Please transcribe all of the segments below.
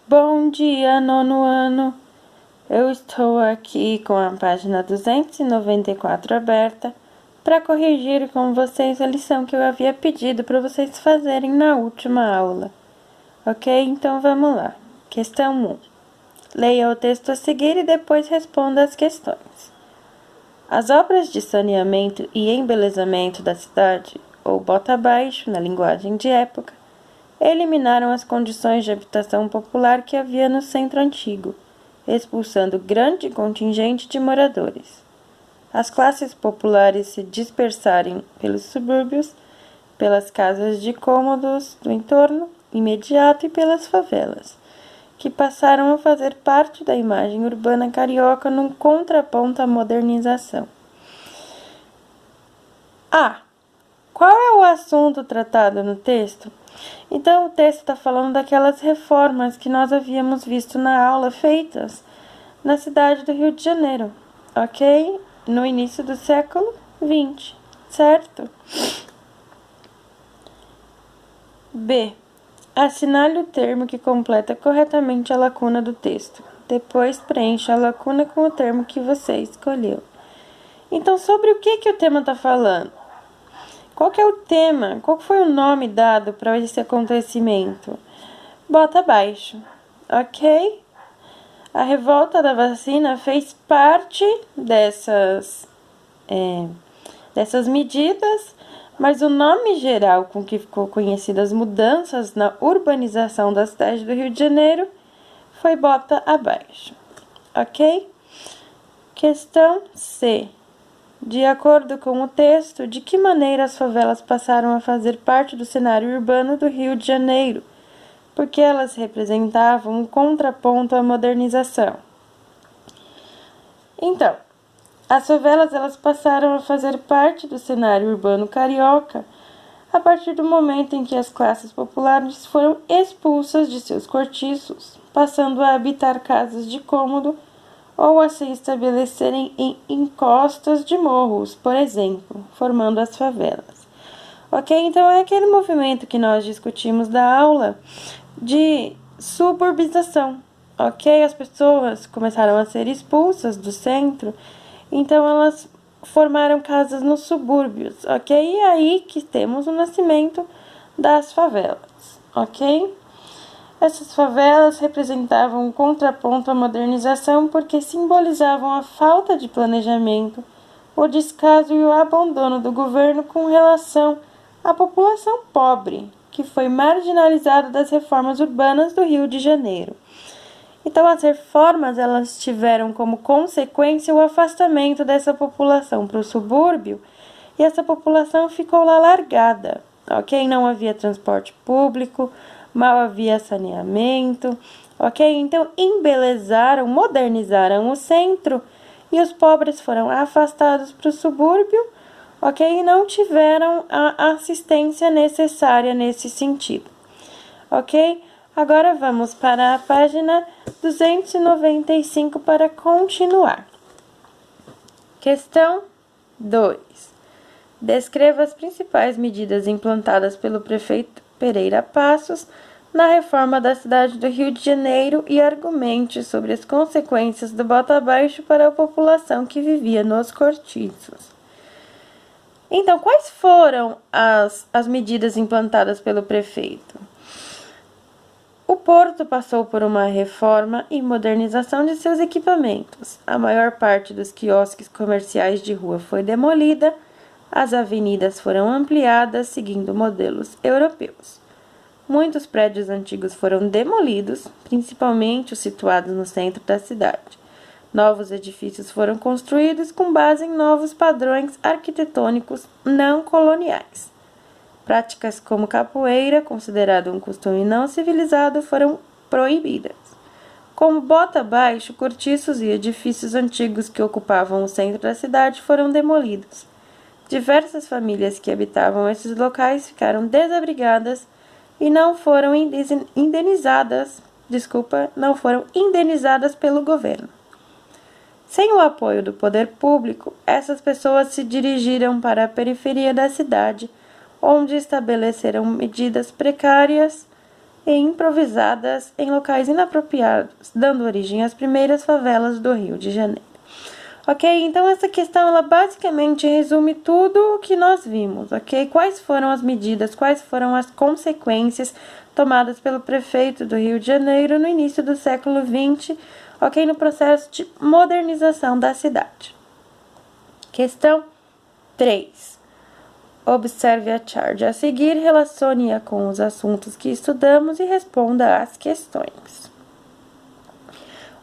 Bom dia, nono ano. Eu estou aqui com a página 294 aberta para corrigir com vocês a lição que eu havia pedido para vocês fazerem na última aula. Ok? Então vamos lá. Questão 1. Leia o texto a seguir e depois responda as questões. As obras de saneamento e embelezamento da cidade, ou bota abaixo na linguagem de época, eliminaram as condições de habitação popular que havia no centro antigo, expulsando grande contingente de moradores. As classes populares se dispersarem pelos subúrbios, pelas casas de cômodos do entorno imediato e pelas favelas, que passaram a fazer parte da imagem urbana carioca num contraponto à modernização. Qual é o assunto tratado no texto? Então, o texto está falando daquelas reformas que nós havíamos visto na aula feitas na cidade do Rio de Janeiro, ok? No início do século XX, certo? B. Assinale o termo que completa corretamente a lacuna do texto. Depois preencha a lacuna com o termo que você escolheu. Então, sobre o que o tema está falando? Qual que é o tema? Qual foi o nome dado para esse acontecimento? Bota abaixo, ok? A revolta da vacina fez parte dessas medidas, mas o nome geral com que ficou conhecida as mudanças na urbanização da cidade do Rio de Janeiro foi bota abaixo, ok? Questão C. De acordo com o texto, de que maneira as favelas passaram a fazer parte do cenário urbano do Rio de Janeiro? Porque elas representavam um contraponto à modernização. Então, as favelas elas passaram a fazer parte do cenário urbano carioca a partir do momento em que as classes populares foram expulsas de seus cortiços, passando a habitar casas de cômodo ou a se estabelecerem em encostas de morros, por exemplo, formando as favelas. Ok? Então é aquele movimento que nós discutimos da aula de suburbização. Ok? As pessoas começaram a ser expulsas do centro, então elas formaram casas nos subúrbios, ok? E aí que temos o nascimento das favelas, ok? Essas favelas representavam um contraponto à modernização porque simbolizavam a falta de planejamento, o descaso e o abandono do governo com relação à população pobre, que foi marginalizada das reformas urbanas do Rio de Janeiro. Então, as reformas elas tiveram como consequência o afastamento dessa população para o subúrbio e essa população ficou lá largada, ok? Não havia transporte público, mal havia saneamento, ok? Então, embelezaram, modernizaram o centro e os pobres foram afastados para o subúrbio, ok? E não tiveram a assistência necessária nesse sentido, ok? Agora vamos para a página 295 para continuar. Questão 2. Descreva as principais medidas implantadas pelo prefeito Pereira Passos na reforma da cidade do Rio de Janeiro e argumente sobre as consequências do bota abaixo para a população que vivia nos cortiços. Então, quais foram as medidas implantadas pelo prefeito? O porto passou por uma reforma e modernização de seus equipamentos. A maior parte dos quiosques comerciais de rua foi demolida, as avenidas foram ampliadas seguindo modelos europeus. Muitos prédios antigos foram demolidos, principalmente os situados no centro da cidade. Novos edifícios foram construídos com base em novos padrões arquitetônicos não coloniais. Práticas como capoeira, considerado um costume não civilizado, foram proibidas. Como bota abaixo, cortiços e edifícios antigos que ocupavam o centro da cidade foram demolidos. Diversas famílias que habitavam esses locais ficaram desabrigadas e não foram indenizadas pelo governo. Sem o apoio do poder público, essas pessoas se dirigiram para a periferia da cidade, onde estabeleceram medidas precárias e improvisadas em locais inapropriados, dando origem às primeiras favelas do Rio de Janeiro. Ok? Então, essa questão, ela basicamente resume tudo o que nós vimos, ok? Quais foram as medidas, quais foram as consequências tomadas pelo prefeito do Rio de Janeiro no início do século XX, ok? No processo de modernização da cidade. Questão 3. Observe a charge a seguir, relacione-a com os assuntos que estudamos e responda às questões.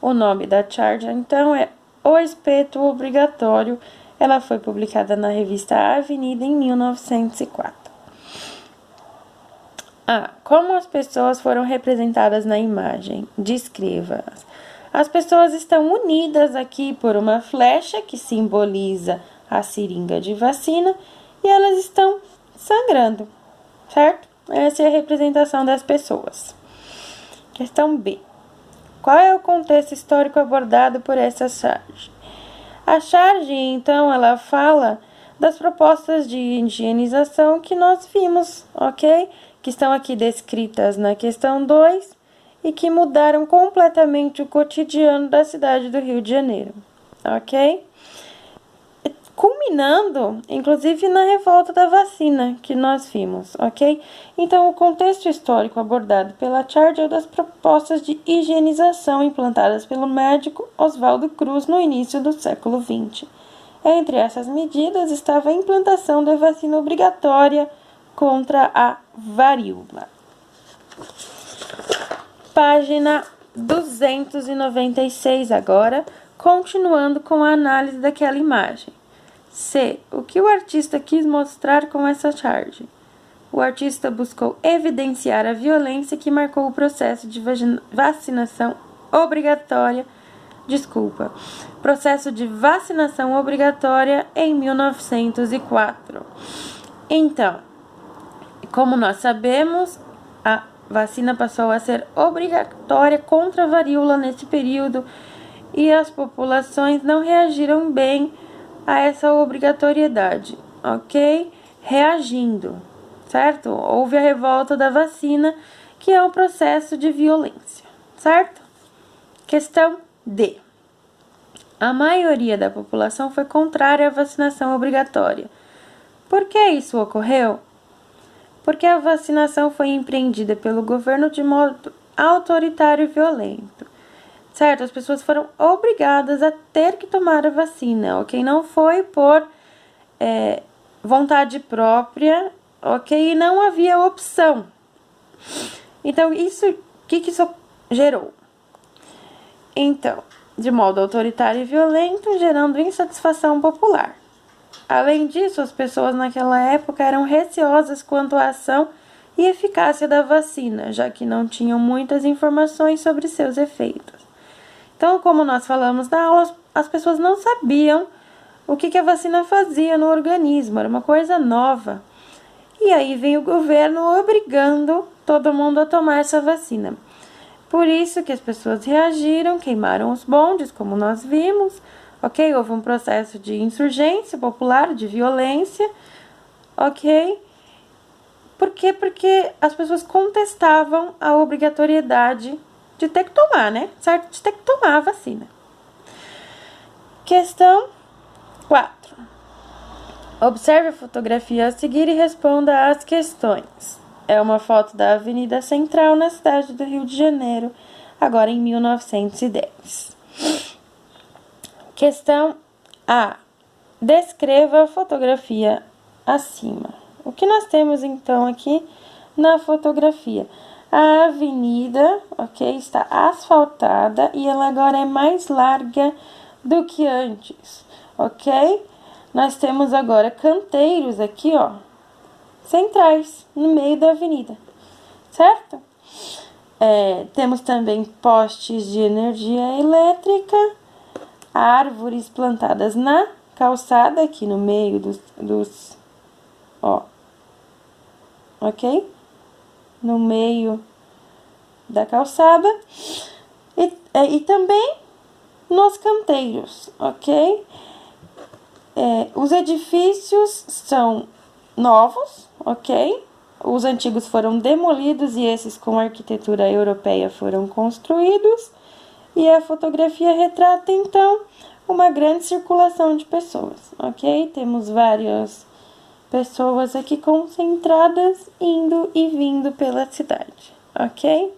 O nome da charge, então, é O Espeto Obrigatório. Ela foi publicada na revista Avenida em 1904. Como as pessoas foram representadas na imagem? Descreva-as. As pessoas estão unidas aqui por uma flecha que simboliza a seringa de vacina e elas estão sangrando, certo? Essa é a representação das pessoas. Questão B. Qual é o contexto histórico abordado por essa charge? A charge, então, ela fala das propostas de higienização que nós vimos, ok? Que estão aqui descritas na questão 2 e que mudaram completamente o cotidiano da cidade do Rio de Janeiro, ok? Culminando, inclusive, na revolta da vacina que nós vimos, ok? Então, o contexto histórico abordado pela charge é o das propostas de higienização implantadas pelo médico Oswaldo Cruz no início do século XX. Entre essas medidas estava a implantação da vacina obrigatória contra a varíola. Página 296 agora, continuando com a análise daquela imagem. C. O que o artista quis mostrar com essa charge? O artista buscou evidenciar a violência que marcou o processo de vacinação obrigatória em 1904. Então, como nós sabemos, a vacina passou a ser obrigatória contra a varíola nesse período e as populações não reagiram bem a essa obrigatoriedade, ok? Reagindo, certo? Houve a revolta da vacina, que é um processo de violência, certo? Questão D. A maioria da população foi contrária à vacinação obrigatória. Por que isso ocorreu? Porque a vacinação foi empreendida pelo governo de modo autoritário e violento. Certo, as pessoas foram obrigadas a ter que tomar a vacina, ok? Não foi por vontade própria, ok? E não havia opção. Então, o que isso gerou? Então, de modo autoritário e violento, gerando insatisfação popular. Além disso, as pessoas naquela época eram receosas quanto à ação e eficácia da vacina, já que não tinham muitas informações sobre seus efeitos. Então, como nós falamos na aula, as pessoas não sabiam o que a vacina fazia no organismo, era uma coisa nova. E aí vem o governo obrigando todo mundo a tomar essa vacina. Por isso que as pessoas reagiram, queimaram os bondes, como nós vimos, ok? Houve um processo de insurgência popular, de violência, ok? Por quê? Porque as pessoas contestavam a obrigatoriedade de ter que tomar, né? Certo? De ter que tomar a vacina. Questão 4. Observe a fotografia a seguir e responda às questões. É uma foto da Avenida Central na cidade do Rio de Janeiro, agora em 1910. Questão A. Descreva a fotografia acima. O que nós temos então aqui na fotografia? A avenida, ok, está asfaltada e ela agora é mais larga do que antes, ok? Nós temos agora canteiros aqui, ó, centrais, no meio da avenida, certo? Temos também postes de energia elétrica, árvores plantadas na calçada, aqui no meio dos ok? No meio da calçada e também nos canteiros, ok? Os edifícios são novos, ok? Os antigos foram demolidos e esses com arquitetura europeia foram construídos. E a fotografia retrata, então, uma grande circulação de pessoas, ok? Temos várias pessoas aqui concentradas indo e vindo pela cidade, ok?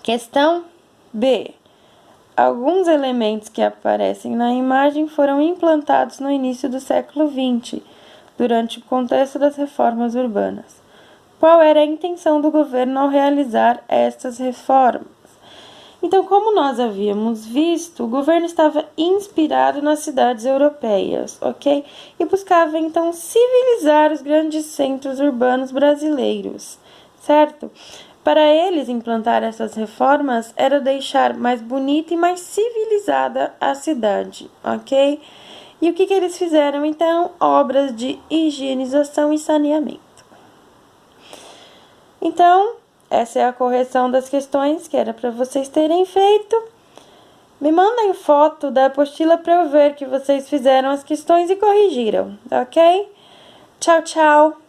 Questão B. Alguns elementos que aparecem na imagem foram implantados no início do século XX, durante o contexto das reformas urbanas. Qual era a intenção do governo ao realizar estas reformas? Então, como nós havíamos visto, o governo estava inspirado nas cidades europeias, ok? E buscava, então, civilizar os grandes centros urbanos brasileiros, certo? Para eles, implantar essas reformas era deixar mais bonita e mais civilizada a cidade, ok? E o que eles fizeram, então? Obras de higienização e saneamento. Então, essa é a correção das questões que era para vocês terem feito. Me mandem foto da apostila para eu ver que vocês fizeram as questões e corrigiram, ok? Tchau, tchau!